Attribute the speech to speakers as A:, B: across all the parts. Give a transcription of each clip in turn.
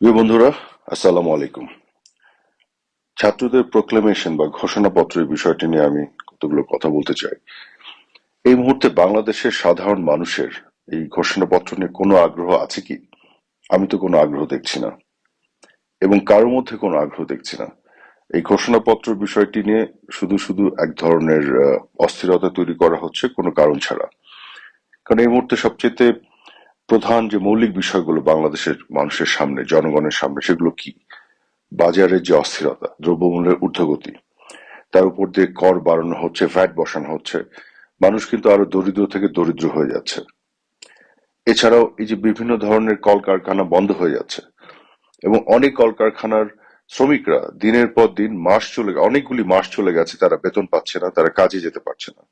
A: প্রিয় বন্ধুরা, আসসালামু আলাইকুম। ছাত্রদের প্রোক্লেমেশন বা ঘোষণাপত্রের বিষয়টি নিয়ে আমি কতগুলো কথা বলতে চাই। এই মুহূর্তে বাংলাদেশের সাধারণ মানুষের এই ঘোষণাপত্র নিয়ে কোনো আগ্রহ আছে কি? আমি তো কোনো আগ্রহ দেখছি না, এবং কারোর মধ্যে কোনো আগ্রহ দেখছি না। এই ঘোষণাপত্র বিষয়টি নিয়ে শুধু শুধু এক ধরনের অস্থিরতা তৈরি করা হচ্ছে কোনো কারণ ছাড়া। কারণ এই মুহূর্তে সবচেয়ে প্রধান যে মৌলিক বিষয়গুলো বাংলাদেশের মানুষের সামনে, জনগণের সামনে, সেগুলো কি? বাজারের যে অস্থিরতা, দ্রব্যমূল্যের ঊর্ধ্বগতি, তার উপর দিয়ে কর বাড়ানো হচ্ছে, ভ্যাট বসানো হচ্ছে। মানুষ কিন্তু আরো দরিদ্র থেকে দরিদ্র হয়ে যাচ্ছে। এছাড়াও এই যে বিভিন্ন ধরনের কলকারখানা বন্ধ হয়ে যাচ্ছে, এবং অনেক কলকারখানার শ্রমিকরা দিনের পর দিন, অনেকগুলি মাস চলে গেছে, তারা বেতন পাচ্ছে না, তারা কাজে যেতে পারছে না।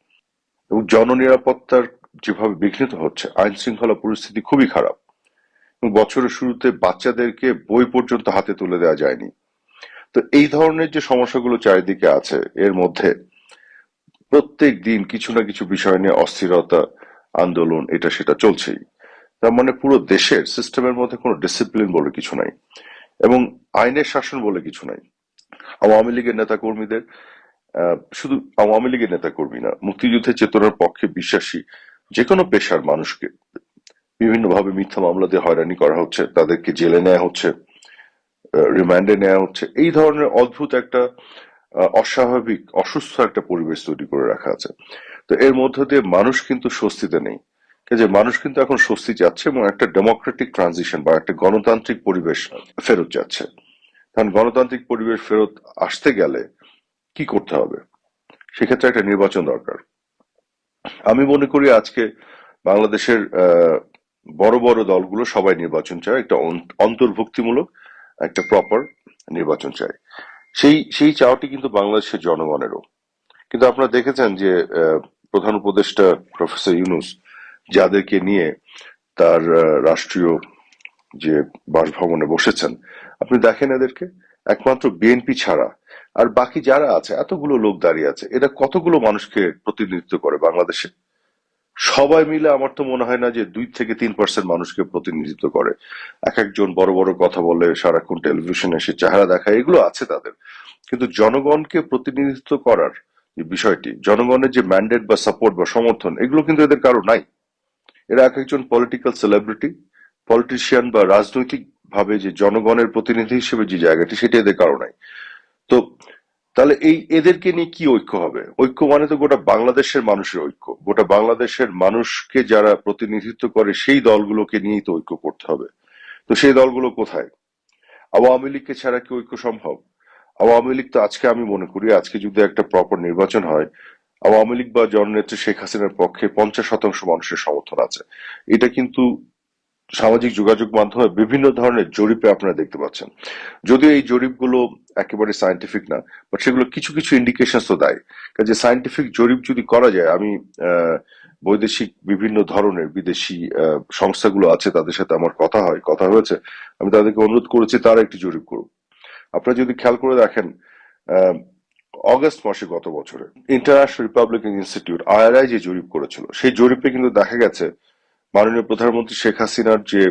A: এবং জননিরাপত্তার যেভাবে বিঘ্নিত হচ্ছে, আইন শৃঙ্খলা পরিস্থিতি খুবই খারাপ। এবং বছরের শুরুতে বাচ্চাদেরকে বই পর্যন্ত হাতে তুলে দেওয়া যায়নি। তো এই ধরনের যে সমস্যাগুলো চারিদিকে আছে, এর মধ্যে প্রত্যেক দিন কিছু না কিছু বিষয় নিয়ে অস্থিরতা, আন্দোলন, এটা সেটা চলছেই। তার মানে পুরো দেশের সিস্টেমের মধ্যে কোনো ডিসিপ্লিন বলে কিছু নাই, এবং আইনের শাসন বলে কিছু নাই। আওয়ামী লীগের নেতা কর্মীদের, শুধু আওয়ামী লীগের নেতা কর্মী না, মুক্তিযুদ্ধের চেতনার পক্ষে বিশ্বাসী যে কোনো পেশার মানুষকে বিভিন্নভাবে মিথ্যা মামলা দিয়ে হয়রানি করা হচ্ছে, তাদেরকে জেলে নেওয়া হচ্ছে, রিমান্ডে নেওয়া হচ্ছে। এই ধরনের অদ্ভুত একটা অস্বাভাবিক, অসুস্থ একটা পরিবেশ তৈরি করে রাখা আছে। তো এর মধ্য দিয়ে মানুষ কিন্তু স্বস্তিতে নেই। যে মানুষ কিন্তু এখন স্বস্তি চাচ্ছে, এবং একটা ডেমোক্রেটিক ট্রানজিশন বা একটা গণতান্ত্রিক পরিবেশ ফেরত যাচ্ছে। কারণ গণতান্ত্রিক পরিবেশ ফেরত আসতে গেলে কি করতে হবে? সেক্ষেত্রে একটা নির্বাচন দরকার। আমি মনে করি আজকে বাংলাদেশের বড় বড় দলগুলো সবাই নির্বাচন চায়, একটা অন্তর্ভুক্তিমূলক, একটা প্রপার নির্বাচন চায়। সেই চাওয়াটি কিন্তু বাংলাদেশের জনগণেরও। কিন্তু আপনারা দেখেছেন যে প্রধান উপদেষ্টা প্রফেসর ইউনূস যাদেরকে নিয়ে তার রাষ্ট্রীয় যে বাসভবনে বসেছেন, আপনি দেখেন এদেরকে, একমাত্র বিএনপি ছাড়া আর বাকি যারা আছে, এতগুলো লোক দাঁড়িয়ে আছে, এরা কতগুলো মানুষকে প্রতিনিধিত্ব করে বাংলাদেশে? সবাই মিলে আমার তো মনে হয় না যে 2 থেকে 3% মানুষকে প্রতিনিধিত্ব করে। এক একজন বড় বড় কথা বলে, সারাক্ষণ টেলিভিশনে এসে চেহারা দেখায়, এগুলো আছে তাদের। কিন্তু জনগণকে প্রতিনিধিত্ব করার যে বিষয়টি, জনগণের যে ম্যান্ডেট বা সাপোর্ট বা সমর্থন, এগুলো কিন্তু এদের কারো নাই। এরা এক একজন পলিটিক্যাল সেলিব্রিটি, পলিটিশিয়ান, বা রাজনৈতিক ভাবে যে জনগণের প্রতিনিধি হিসেবে যে জায়গাটি, সেটা এদের কারো নাই। তো তাহলে এই এদেরকে নিয়ে কি ঐক্য হবে? ঐক্য মানে তো গোটা বাংলাদেশের মানুষের ঐক্য, গোটা বাংলাদেশের মানুষকে যারা প্রতিনিধিত্ব করে সেই দলগুলোকে নিয়েই তো ঐক্য করতে হবে। তো সেই দলগুলো কোথায়? আওয়ামী লীগকে ছাড়া কি ঐক্য সম্ভব? আওয়ামী লীগ তো আজকে, আমি মনে করি আজকে যদি একটা প্রপার নির্বাচন হয়, আওয়ামী লীগ বা জননেত্রী শেখ হাসিনার পক্ষে 50% মানুষের সমর্থন আছে। এটা কিন্তু সামাজিক যোগাযোগ মাধ্যমে বিভিন্ন ধরনের জরিপে আপনারা দেখতে পাচ্ছেন। যদিও এই জরিপগুলো একেবারে সায়েন্টিফিক না, বাট সেগুলো কিছু কিছু ইন্ডিকেশন তো দেয়। কাজে সায়েন্টিফিক জরিপ যদি করা যায়, আমি বৈদেশিক বিভিন্ন ধরনের বিদেশি সংস্থাগুলো আছে, তাদের সাথে আমার কথা হয়েছে। আমি তাদেরকে অনুরোধ করেছি তারা একটি জরিপ করুক। আপনারা যদি খেয়াল করে দেখেন, আহ, অগস্ট মাসে গত বছরে ইন্টারন্যাশনাল রিপাবলিকান ইনস্টিটিউট আইআরআই যে জরিপ করেছিল, সেই জরিপে কিন্তু দেখা গেছে মাননীয় প্রধানমন্ত্রী শেখ হাসিনার যে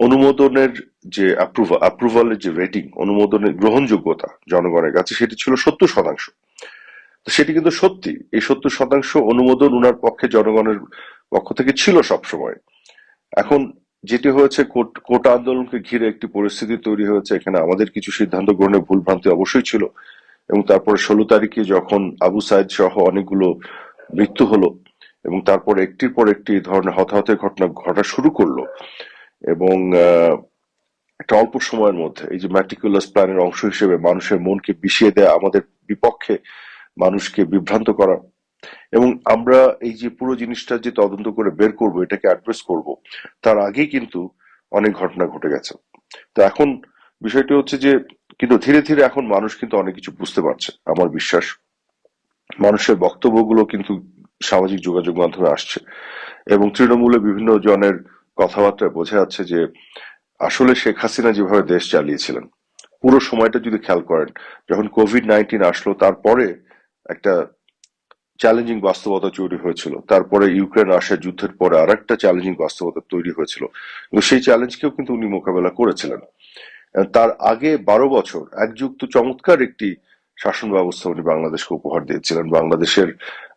A: অনুমোদনের যে অ্যাপ্রুভালের যে রেটিং, অনুমোদনের গ্রহণযোগ্যতা জনগণের কাছে, সেটি ছিল 70%। তো সেটি কিন্তু সত্যি, এই 70% অনুমোদন উনার পক্ষে, জনগণের পক্ষ থেকে ছিল সবসময়। এখন যেটি হয়েছে, কোটা আন্দোলনকে ঘিরে একটি পরিস্থিতি তৈরি হয়েছে, এখানে আমাদের কিছু সিদ্ধান্ত গ্রহণে ভুলভ্রান্তি অবশ্যই ছিল। এবং তারপরে 16 তারিখে যখন আবু সাইদ সহ অনেকগুলো মৃত্যু হলো, এবং তারপর একটির পর একটি ধরনের হতাহতের ঘটনা ঘটা শুরু করলো, এবং একটা অল্প সময়ের মধ্যে এই যে ম্যাটিকুলাস প্ল্যানের অংশ হিসেবে মানুষের মনকে বিষিয়ে দেয়া, আমাদের বিপক্ষে মানুষকে বিভ্রান্ত করা, এবং আমরা এই যে পুরো জিনিসটা যে তদন্ত করে বের করব, এটাকে অ্যাড্রেস করব, তার আগেই কিন্তু অনেক ঘটনা ঘটে গেছে। তো এখন বিষয়টি হচ্ছে যে, কিন্তু ধীরে ধীরে এখন মানুষ কিন্তু অনেক কিছু বুঝতে পারছে, আমার বিশ্বাস। মানুষের বক্তব্যগুলো কিন্তু সামাজিক যোগাযোগ মাধ্যমে আসছে, এবং তৃণমূলে বিভিন্ন জনের কথাবার্তায় বোঝা যাচ্ছে যে আসলে শেখ হাসিনা যেভাবে দেশ চালিয়েছিলেন, পুরো সময়টা যদি খেয়াল করেন, যখন কোভিড-19 আসলো, তারপরে একটা চ্যালেঞ্জিং বাস্তবতা তৈরি হয়েছিল, তারপরে ইউক্রেন রাশিয়া যুদ্ধের পরে আর একটা চ্যালেঞ্জিং বাস্তবতা তৈরি হয়েছিল, কিন্তু সেই চ্যালেঞ্জকেও কিন্তু উনি মোকাবেলা করেছিলেন। তার আগে 12 বছর এক যুগ তো চমৎকার একটি শাসন ব্যবস্থা উনি বাংলাদেশকে উপহার দিয়েছিলেন। বাংলাদেশের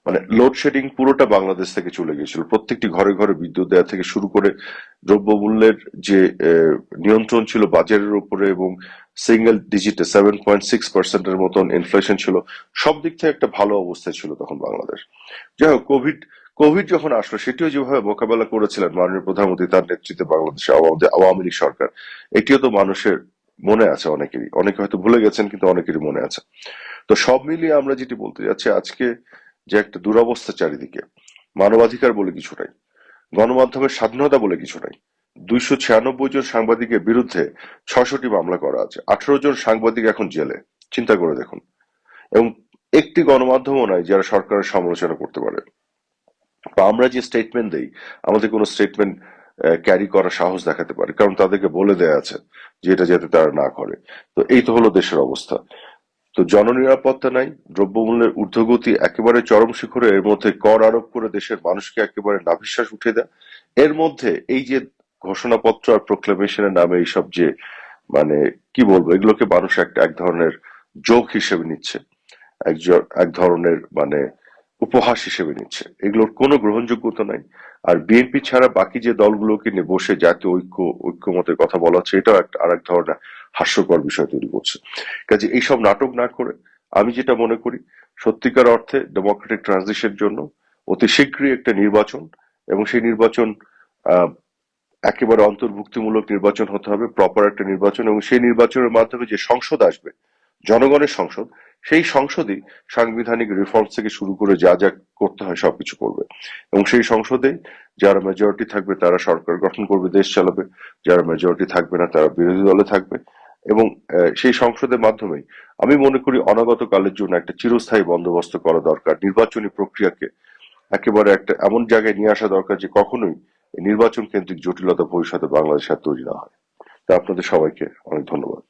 A: মানে লোডশেডিং পুরোটা বাংলাদেশ থেকে চলে গিয়েছিল। প্রত্যেকটি ঘরে ঘরে বিদ্যুৎ দেওয়া থেকে শুরু করে দ্রব্যমূল্যের যে নিয়ন্ত্রণ ছিল বাজারের উপরে, এবং সিঙ্গেল ডিজিটে 7.6% মতন ইনফ্লেশন ছিল। সব দিক থেকে একটা ভালো অবস্থায় ছিল তখন বাংলাদেশ। যাই হোক, কোভিড কোভিড যখন আসলো সেটিও যেভাবে মোকাবেলা করেছিলেন মাননীয় প্রধানমন্ত্রী তার নেতৃত্বে বাংলাদেশে আওয়ামী লীগ সরকার, এটিও তো মানুষের মনে আছে অনেকেরই। অনেকে হয়তো ভুলে গেছেন, কিন্তু অনেকেরই মনে আছে। তো সব মিলিয়ে আমরা যেটি বলতে যাচ্ছি, আজকে যে একটা দুরবস্থা চারিদিকে, মানবাধিকার বলে কিছু নাই, গণমাধ্যমের স্বাধীনতা বলে কিছু নাই। 296 জন সাংবাদিকের বিরুদ্ধে 600টি মামলা করা আছে, 18 জন সাংবাদিক এখন জেলে। চিন্তা করে দেখুন। এবং একটি গণমাধ্যমও নাই যারা সরকারের সমালোচনা করতে পারে। বা আমরা যে স্টেটমেন্ট দেই, আমাদের কোনো স্টেটমেন্ট ক্যারি করার সাহস দেখাতে পারে, কারণ তাদেরকে বলে দেয়া আছে যে এটা যাতে তারা না করে। তো এই তো হলো দেশের অবস্থা। তো জননিরাপত্তা নাই, দ্রব্যমূল্যের ঊর্ধ্বগতি একেবারে চরম শিখরে, এর মধ্যে কর আরোপ করে দেশের মানুষকে একেবারে নাভিশ্বাস উঠে দেয়। এর মধ্যে এই যে ঘোষণাপত্র আর প্রোক্লেমেশনের নামে এইসব যে মানে কি বলবো, এগুলোকে মানুষ এক ধরনের জোক হিসেবে নিচ্ছে, এক ধরনের মানে উপহাস হিসেবে নিচ্ছে। এগুলোর কোনো গ্রহণযোগ্যতা নাই। আর বিএনপি ছাড়া বাকি যে দলগুলোকে নিয়ে বসে জাতীয় ঐক্যমতের কথা বলা হচ্ছে, এটাও একটা আরেক ধরনের হাস্যকর বিষয় তৈরি করছে। কাজে এইসব নাটক না করে আমি যেটা মনে করি, সত্যিকার অর্থে ডেমোক্রেটিক ট্রানজিশনের জন্য অতি শীঘ্রই একটা নির্বাচন, এবং সেই নির্বাচন আহ একেবারে অন্তর্ভুক্তিমূলক নির্বাচন হতে হবে, প্রপার একটা নির্বাচন। এবং সেই নির্বাচনের মাধ্যমে যে সংসদ আসবে, জনগণের সংসদ, সেই সংসদই সাংবিধানিক রিফর্মস থেকে শুরু করে যা যা করতে হয় সবকিছু করবে। এবং সেই সংসদে যারা মেজরিটি থাকবে তারা সরকার গঠন করবে, দেশ চালাবে। যারা মেজরিটি থাকবে না তারা বিরোধী দলে থাকবে। এবং সেই সংসদের মাধ্যমেই আমি মনে করি অনাগত কালের জন্য একটা চিরস্থায়ী বন্দোবস্ত করা দরকার। নির্বাচনী প্রক্রিয়াকে একেবারে একটা এমন জায়গায় নিয়ে আসা দরকার যে কখনোই এই নির্বাচন কেন্দ্রিক জটিলতা ভবিষ্যতে বাংলাদেশে আর তৈরি না হয়। তা আপনাদের সবাইকে অনেক ধন্যবাদ।